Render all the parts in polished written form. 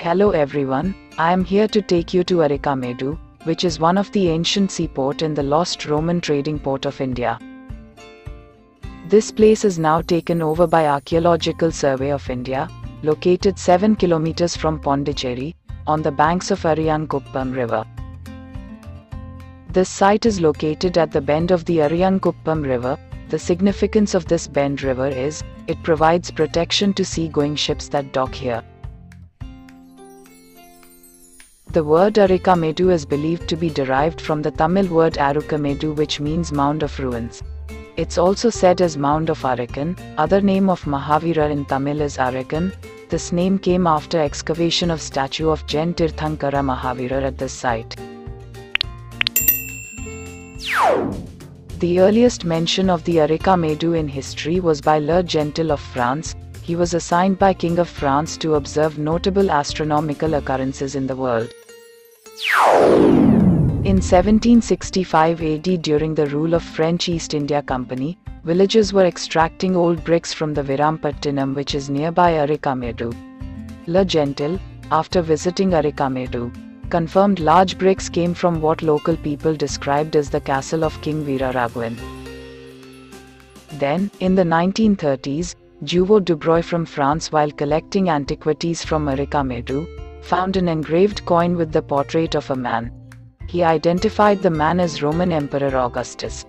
Hello everyone, I am here to take you to Arikamedu, which is one of the ancient seaport in the lost Roman trading port of India. This place is now taken over by Archaeological Survey of India, located 7 kilometers from Pondicherry, on the banks of Arikamedu River. This site is located at the bend of the Arikamedu River. The significance of this bend river is, it provides protection to sea-going ships that dock here. The word Arikamedu is believed to be derived from the Tamil word Arikamedu, which means mound of ruins. It's also said as Mound of Arakan. Other name of Mahavira in Tamil is Arakan. This name came after excavation of statue of Gentil Mahavira at this site. The earliest mention of the Arikamedu in history was by Gentil of France. He was assigned by King of France to observe notable astronomical occurrences in the world. In 1765 AD, during the rule of French East India Company, villagers were extracting old bricks from the Virampattinam, which is nearby Arikamedu. Gentil, after visiting Arikamedu, confirmed large bricks came from what local people described as the castle of King Veeraraghavan. Then, in the 1930s, Juvo Dubroy from France, while collecting antiquities from Arikamedu, found an engraved coin with the portrait of a man. He identified the man as Roman Emperor Augustus.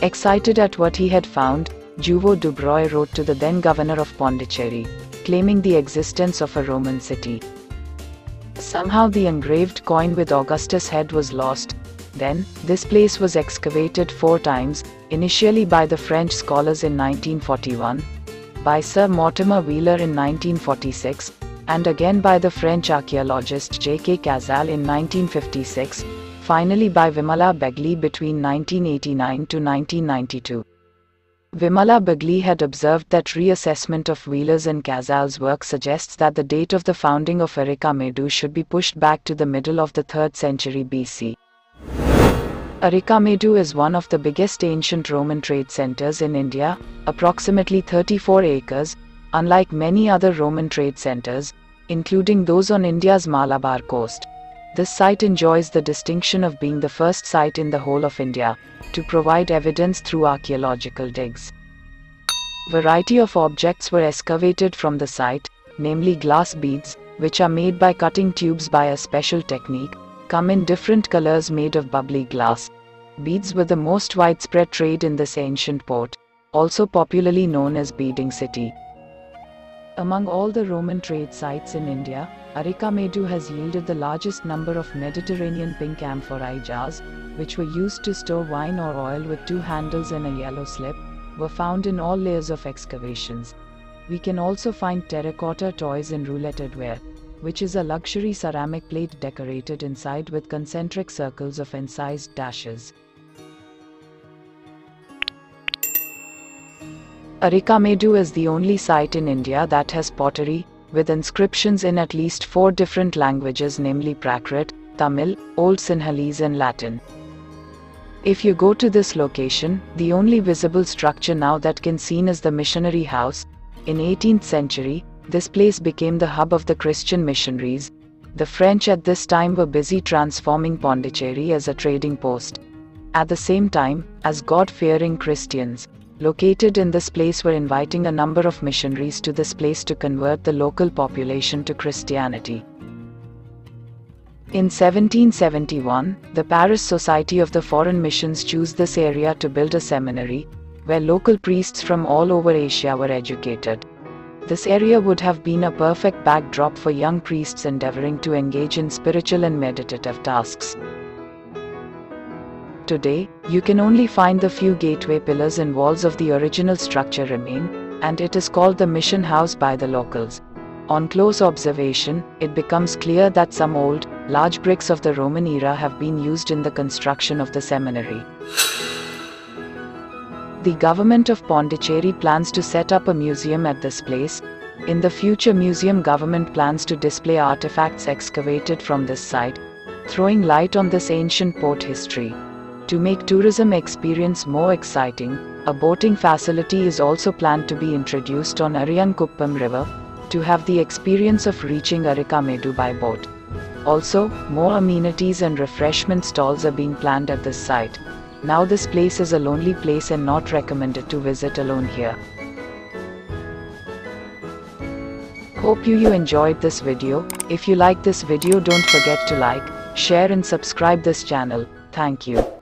Excited at what he had found, Juvo Dubroy wrote to the then governor of Pondicherry, claiming the existence of a Roman city. Somehow the engraved coin with Augustus' head was lost. Then, this place was excavated 4 times, initially by the French scholars in 1941, by Sir Mortimer Wheeler in 1946, and again by the French archaeologist J.K. Cazal in 1956, finally by Vimala Begley between 1989 to 1992. Vimala Begley had observed that reassessment of Wheeler's and Cazal's work suggests that the date of the founding of Arikamedu should be pushed back to the middle of the 3rd century BC. Arikamedu is one of the biggest ancient Roman trade centers in India, approximately 34 acres, unlike many other Roman trade centers, including those on India's Malabar coast. This site enjoys the distinction of being the first site in the whole of India to provide evidence through archaeological digs. Variety of objects were excavated from the site, namely glass beads, which are made by cutting tubes by a special technique, come in different colors made of bubbly glass. Beads were the most widespread trade in this ancient port, also popularly known as Beading City. Among all the Roman trade sites in India, Arikamedu has yielded the largest number of Mediterranean pink amphorae jars, which were used to store wine or oil with 2 handles and a yellow slip, were found in all layers of excavations. We can also find Terracotta Toys in rouletted ware, which is a luxury ceramic plate decorated inside with concentric circles of incised dashes. Arikamedu is the only site in India that has pottery, with inscriptions in at least 4 different languages, namely Prakrit, Tamil, Old Sinhalese and Latin. If you go to this location, the only visible structure now that can be seen is the Missionary house. In 18th century, this place became the hub of the Christian missionaries. The French at this time were busy transforming Pondicherry as a trading post. At the same time, as God-fearing Christians, located in this place were inviting a number of missionaries to this place to convert the local population to Christianity. In 1771, the Paris Society of the Foreign Missions chose this area to build a seminary, where local priests from all over Asia were educated. This area would have been a perfect backdrop for young priests endeavoring to engage in spiritual and meditative tasks. Today, you can only find the few gateway pillars and walls of the original structure remain, and it is called the Mission House by the locals. On close observation, it becomes clear that some old, large bricks of the Roman era have been used in the construction of the seminary. The government of Pondicherry plans to set up a museum at this place. In the future, museum government plans to display artifacts excavated from this site, throwing light on this ancient port history. To make tourism experience more exciting, a boating facility is also planned to be introduced on Arikamedu River. to have the experience of reaching Arikamedu by boat. Also, more amenities and refreshment stalls are being planned at this site. Now this place is a lonely place and not recommended to visit alone here. Hope you enjoyed this video. If you like this video, don't forget to like, share and subscribe this channel. Thank you.